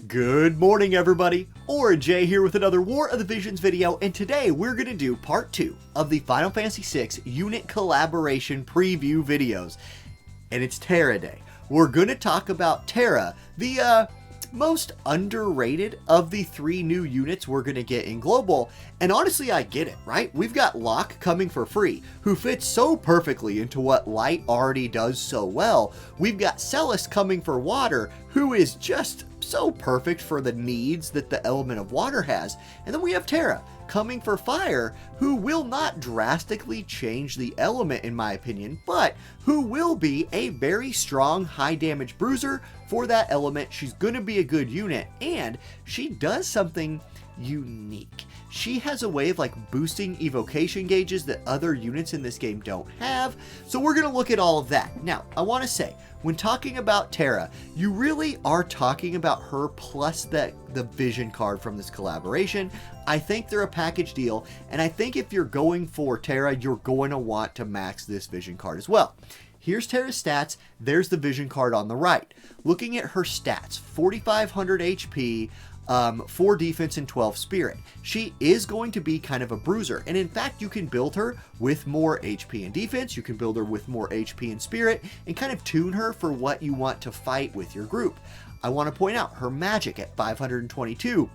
Good morning, everybody. Orange J here with another War of the Visions video, and today we're going to do part 2 of the Final Fantasy VI unit collaboration preview videos, and it's Terra Day. We're going to talk about Terra, the most underrated of the 3 new units we're going to get in Global, and honestly I get it, right? We've got Locke coming for free, who fits so perfectly into what Light already does so well. We've got Celis coming for Water, who is just so perfect for the needs that the element of water has. And then we have Terra coming for Fire, who will not drastically change the element in my opinion, but who will be a very strong high damage bruiser for that element. She's going to be a good unit, and she does something unique. She has a way of boosting evocation gauges that other units in this game don't have. So we're going to look at all of that. Now, I want to say, when talking about Terra, you really are talking about her plus the vision card from this collaboration. I think they're a package deal, and I think if you're going for Terra, you're going to want to max this vision card as well. Here's Terra's stats. There's the vision card on the right. Looking at her stats, 4,500 HP, 4 defense and 12 spirit. She is going to be kind of a bruiser, and in fact you can build her with more HP and defense, you can build her with more HP and spirit, and kind of tune her for what you want to fight with your group. I want to point out her magic at 522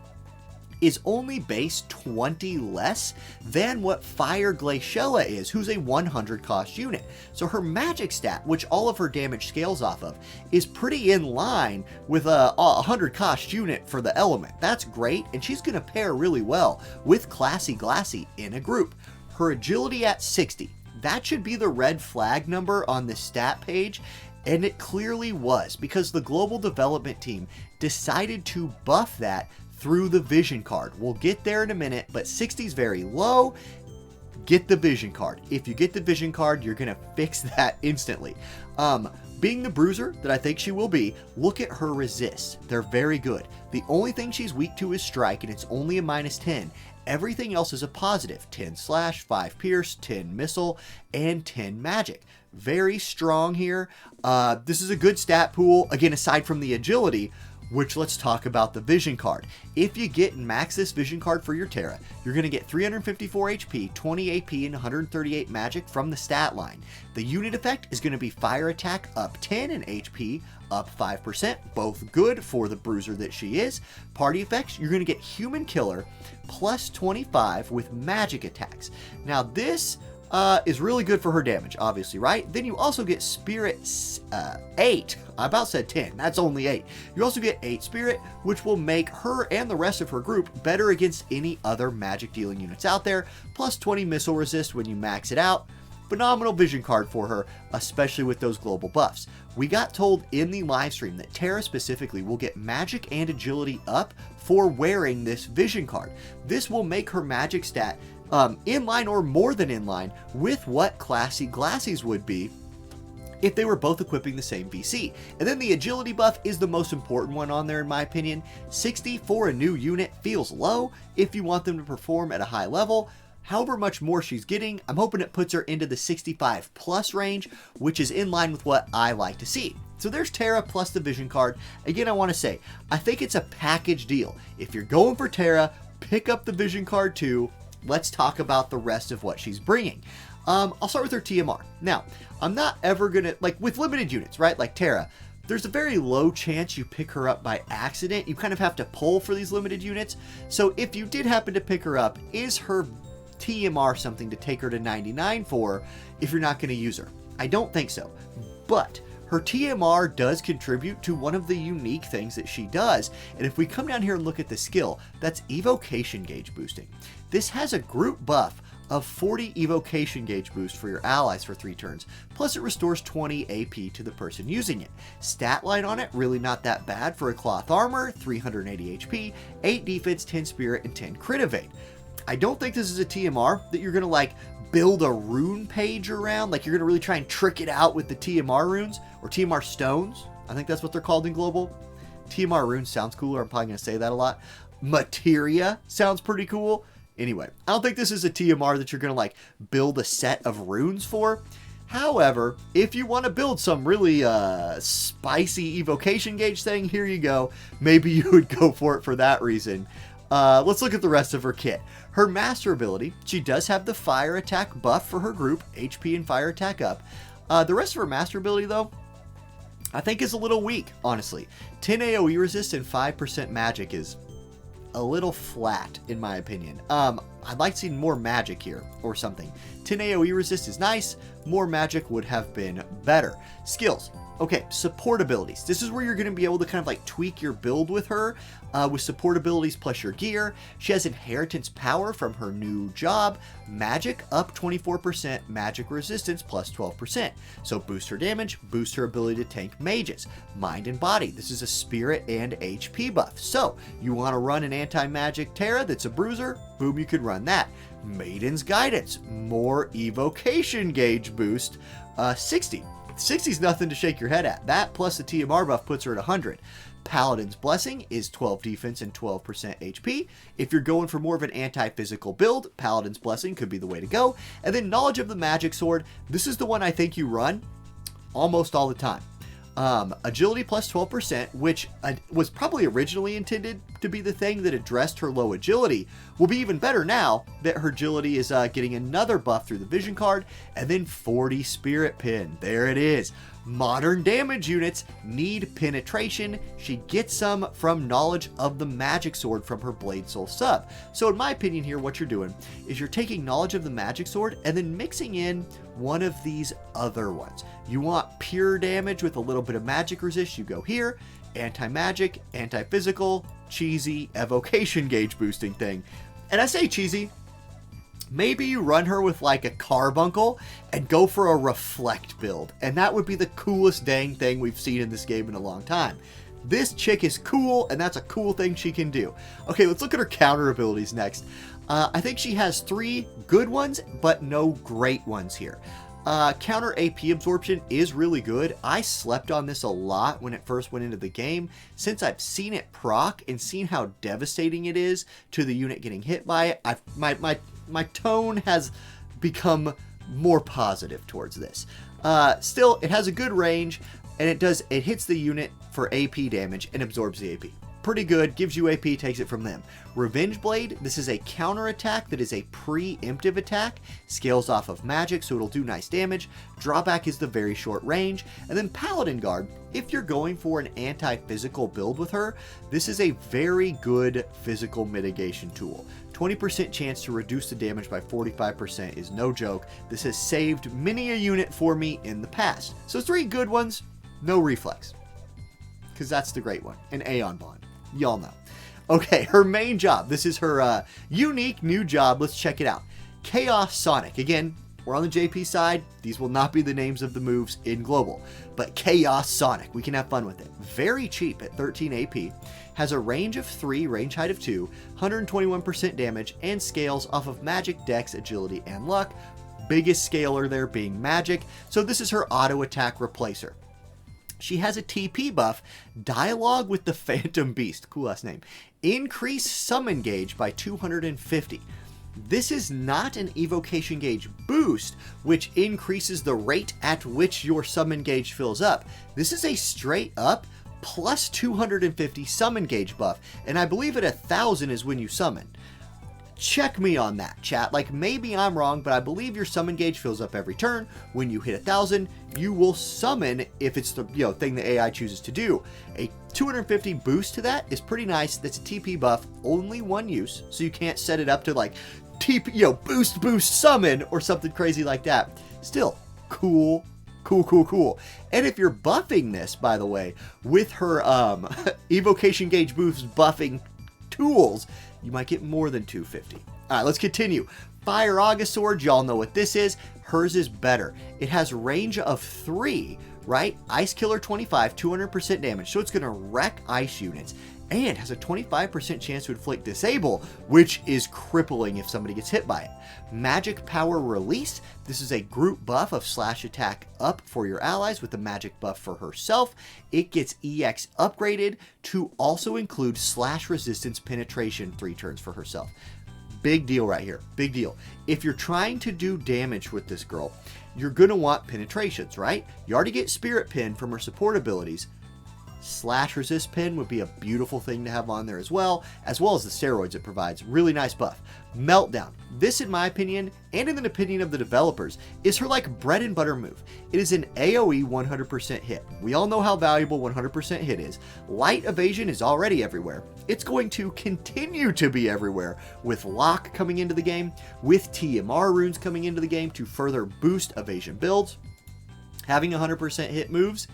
is only base 20 less than what Fire Glaciella is, who's a 100 cost unit. So her magic stat, which all of her damage scales off of, is pretty in line with a 100 cost unit for the element. That's great, and she's going to pair really well with Classy Glassy in a group. Her agility at 60, that should be the red flag number on the stat page, and it clearly was, because the global development team decided to buff that through the vision card. We'll get there in a minute, but 60 is very low. Get the vision card. If you get the vision card, you're gonna fix that instantly. Being the bruiser that I think she will be, look at her resists. They're very good. The only thing she's weak to is strike, and it's only a -10. Everything else is a positive. 10 slash, 5 pierce, 10 missile, and 10 magic. Very strong here. This is a good stat pool, again, aside from the agility, which let's talk about the vision card. If you get and max this vision card for your Terra, you're going to get 354 HP, 20 AP, and 138 magic from the stat line. The unit effect is going to be fire attack up 10 and HP up 5%, both good for the bruiser that she is. Party effects, you're going to get human killer plus 25 with magic attacks. Now this is really good for her damage, obviously, right? Then you also get Spirit 8. I about said 10. That's only 8. You also get 8 Spirit, which will make her and the rest of her group better against any other magic dealing units out there. Plus 20 missile resist when you max it out. Phenomenal vision card for her, especially with those global buffs. We got told in the live stream that Terra specifically will get magic and agility up for wearing this vision card. This will make her magic stat in line or more than in line with what Classy Glassy's would be if they were both equipping the same VC. And then the agility buff is the most important one on there in my opinion. 60 for a new unit feels low if you want them to perform at a high level. However much more she's getting, I'm hoping it puts her into the 65 plus range, which is in line with what I like to see. So there's Terra plus the vision card. Again, I want to say, I think it's a package deal. If you're going for Terra, pick up the vision card too. Let's talk about the rest of what she's bringing. I'll start with her TMR. Now, I'm not ever gonna, with limited units, right? Like Terra, there's a very low chance you pick her up by accident. You kind of have to pull for these limited units. So if you did happen to pick her up, is her TMR something to take her to 99 for if you're not gonna use her? I don't think so. But her TMR does contribute to one of the unique things that she does, and if we come down here and look at the skill, that's evocation gauge boosting. This has a group buff of 40 evocation gauge boost for your allies for 3 turns, plus it restores 20 AP to the person using it. Stat line on it, really not that bad for a cloth armor, 380 HP, 8 defense, 10 spirit, and 10 crit evade. I don't think this is a TMR that you're gonna build a rune page around, you're gonna really try and trick it out with the TMR runes, or TMR stones. I think that's what they're called in Global. TMR runes sounds cooler, I'm probably gonna say that a lot. Materia sounds pretty cool. Anyway, I don't think this is a TMR that you're gonna build a set of runes for. However, if you want to build some really spicy evocation gauge thing, here you go. Maybe you would go for it for that reason. Let's look at the rest of her kit. Her master ability, she does have the fire attack buff for her group, HP and fire attack up. The rest of her master ability, though, I think is a little weak, honestly. 10 AoE resist and 5% magic is a little flat, in my opinion. I'd like to see more magic here, or something. 10 AoE resist is nice, more magic would have been better. Skills. Okay, support abilities. This is where you're going to be able to kind of like tweak your build with her, with support abilities plus your gear. She has inheritance power from her new job. Magic up 24%, magic resistance plus 12%. So boost her damage, boost her ability to tank mages. Mind and body. This is a spirit and HP buff. So you want to run an anti-magic Terra that's a bruiser? Boom, you could run that. Maiden's Guidance. More evocation gauge boost. 60. 60 is nothing to shake your head at. That plus the TMR buff puts her at 100. Paladin's Blessing is 12 defense and 12% HP. If you're going for more of an anti-physical build, Paladin's Blessing could be the way to go. And then Knowledge of the Magic Sword. This is the one I think you run almost all the time. Agility plus 12%, which was probably originally intended to be the thing that addressed her low agility, will be even better now that her agility is getting another buff through the vision card. And then 40 spirit pin. There it is. Modern damage units need penetration. She gets some from Knowledge of the Magic Sword from her Blade Soul sub. So in my opinion here, what you're doing is you're taking Knowledge of the Magic Sword and then mixing in one of these other ones. You want pure damage with a little bit of magic resist, you go here. Anti-magic, anti-physical, cheesy, evocation gauge boosting thing. And I say cheesy, maybe you run her with like a carbuncle and go for a reflect build. And that would be the coolest dang thing we've seen in this game in a long time. This chick is cool, and that's a cool thing she can do. Okay, let's look at her counter abilities next. I think she has 3 good ones, but no great ones here. Counter AP absorption is really good. I slept on this a lot when it first went into the game. Since I've seen it proc and seen how devastating it is to the unit getting hit by it, my tone has become more positive towards this. Still, it has a good range, and it hits the unit for AP damage and absorbs the AP. Pretty good, gives you AP, takes it from them. Revenge Blade, this is a counter attack that is a preemptive attack, scales off of magic, so it'll do nice damage. Drawback is the very short range. And then Paladin Guard, if you're going for an anti-physical build with her, this is a very good physical mitigation tool. 20% chance to reduce the damage by 45% is no joke. This has saved many a unit for me in the past. So 3 good ones, no reflex, because that's the great one, an Aeon Bond. Y'all know. Okay, her main job. This is her unique new job. Let's check it out. Chaos Sonic. Again, we're on the JP side. These will not be the names of the moves in Global. But Chaos Sonic. We can have fun with it. Very cheap at 13 AP. Has a range of 3, range height of 2, 121% damage, and scales off of magic, dex, agility, and luck. Biggest scaler there being magic. So this is her auto attack replacer. She has a TP buff, Dialogue with the Phantom Beast, cool last name, increase summon gauge by 250. This is not an evocation gauge boost, which increases the rate at which your summon gauge fills up. This is a straight up plus 250 summon gauge buff, and I believe at 1,000 is when you summon. Check me on that, chat. Like, maybe I'm wrong, but I believe your summon gauge fills up every turn. When you hit 1,000, you will summon if it's the thing the AI chooses to do. A 250 boost to that is pretty nice. That's a TP buff, only one use, so you can't set it up to like TP, boost summon or something crazy like that. Still, cool. And if you're buffing this, by the way, with her evocation gauge boost buffing tools, you might get more than 250. All right, let's continue. Fire Auga Sword, y'all know what this is. Hers is better. It has range of 3, right? Ice Killer 25, 200% damage. So it's going to wreck ice units. And has a 25% chance to inflict disable, which is crippling if somebody gets hit by it. Magic Power Release. This is a group buff of slash attack up for your allies with the magic buff for herself. It gets EX upgraded to also include slash resistance penetration 3 turns for herself. big deal right here. Big deal. If you're trying to do damage with this girl, you're going to want penetrations, right? You already get Spirit Pin from her support abilities. Slash Resist Pin would be a beautiful thing to have on there as well as the steroids it provides. Really nice buff. Meltdown. This, in my opinion, and in the opinion of the developers, is her like bread and butter move. It is an AoE 100% hit. We all know how valuable 100% hit is. Light evasion is already everywhere. It's going to continue to be everywhere with Lock coming into the game, with TMR runes coming into the game to further boost evasion builds. Having 100% hit moves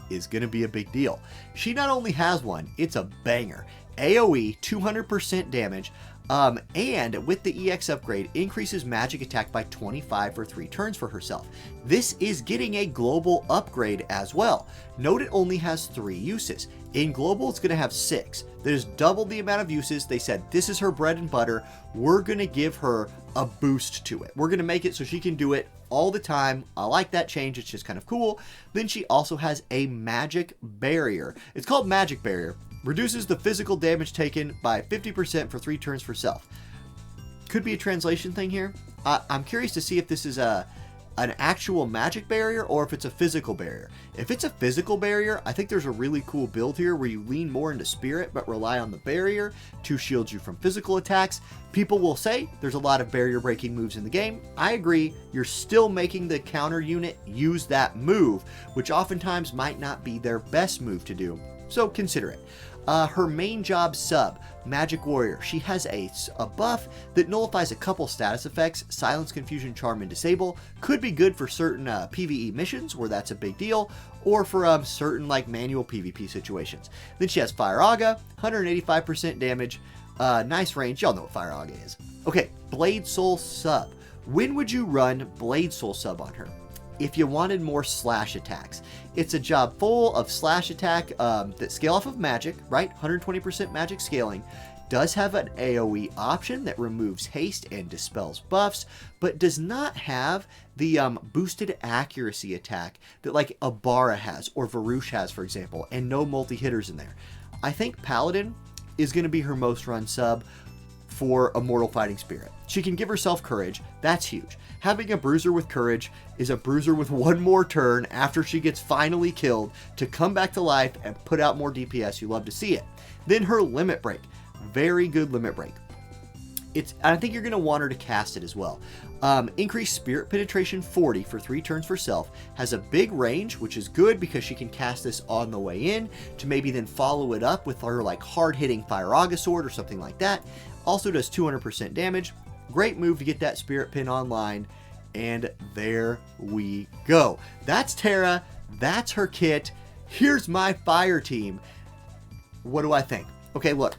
is going to be a big deal. She not only has one, it's a banger. AoE 200% damage, and with the EX upgrade, increases magic attack by 25 for 3 turns for herself. This is getting a global upgrade as well. Note it only has 3 uses. In global, it's going to have 6. There's double the amount of uses. They said this is her bread and butter. We're going to give her a boost to it. We're going to make it so she can do it all the time. I like that change. It's just kind of cool. Then she also has a magic barrier. It's called magic barrier. Reduces the physical damage taken by 50% for 3 turns for self. Could be a translation thing here. I'm curious to see if this is an actual magic barrier or if it's a physical barrier. If it's a physical barrier, I think there's a really cool build here where you lean more into spirit but rely on the barrier to shield you from physical attacks. People will say there's a lot of barrier breaking moves in the game. I agree. You're still making the counter unit use that move, which oftentimes might not be their best move to do. So consider it. Her main job sub, Magic Warrior. She has a buff that nullifies a couple status effects, Silence, Confusion, Charm, and Disable. Could be good for certain PvE missions where that's a big deal, or for certain like manual PvP situations. Then she has Fire Aga, 185% damage, nice range. Y'all know what Fire Aga is. Okay, Blade Soul sub. When would you run Blade Soul sub on her? If you wanted more slash attacks. It's a job full of slash attack that scale off of magic, right? 120% magic scaling. Does have an AoE option that removes haste and dispels buffs, but does not have the boosted accuracy attack that like Abara has or Varouche has, for example, and no multi-hitters in there. I think Paladin is going to be her most run sub for Immortal Fighting Spirit. She can give herself courage. That's huge. Having a bruiser with courage is a bruiser with one more turn after she gets finally killed to come back to life and put out more DPS. You love to see it. Then her limit break. Very good limit break. I think you're going to want her to cast it as well. Increased spirit penetration 40 for 3 turns for self. Has a big range, which is good because she can cast this on the way in to maybe then follow it up with her like hard-hitting Fire Aga sword or something like that. Also does 200% damage. Great move to get that spirit pin online. And there we go. That's Terra. That's her kit. Here's my fire team. What do I think? Okay, look.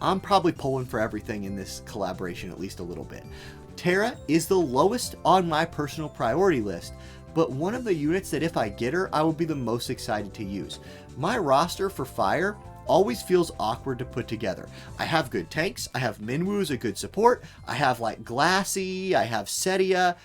I'm probably pulling for everything in this collaboration at least a little bit. Terra is the lowest on my personal priority list, but one of the units that if I get her, I would be the most excited to use. My roster for fire always feels awkward to put together. I have good tanks. I have Minwu as a good support. I have like Glassy. I have Setia.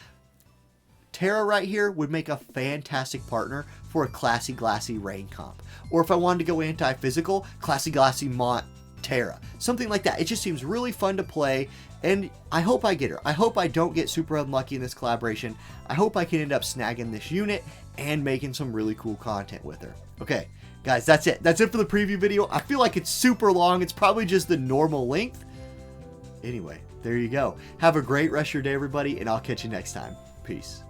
Terra right here would make a fantastic partner for a Classy Glassy Rain comp. Or if I wanted to go anti-physical, Classy Glassy Mont Terra. Something like that. It just seems really fun to play, and I hope I get her. I hope I don't get super unlucky in this collaboration. I hope I can end up snagging this unit and making some really cool content with her. Okay, guys, that's it. That's it for the preview video. I feel like it's super long. It's probably just the normal length. Anyway, there you go. Have a great rest of your day, everybody, and I'll catch you next time. Peace.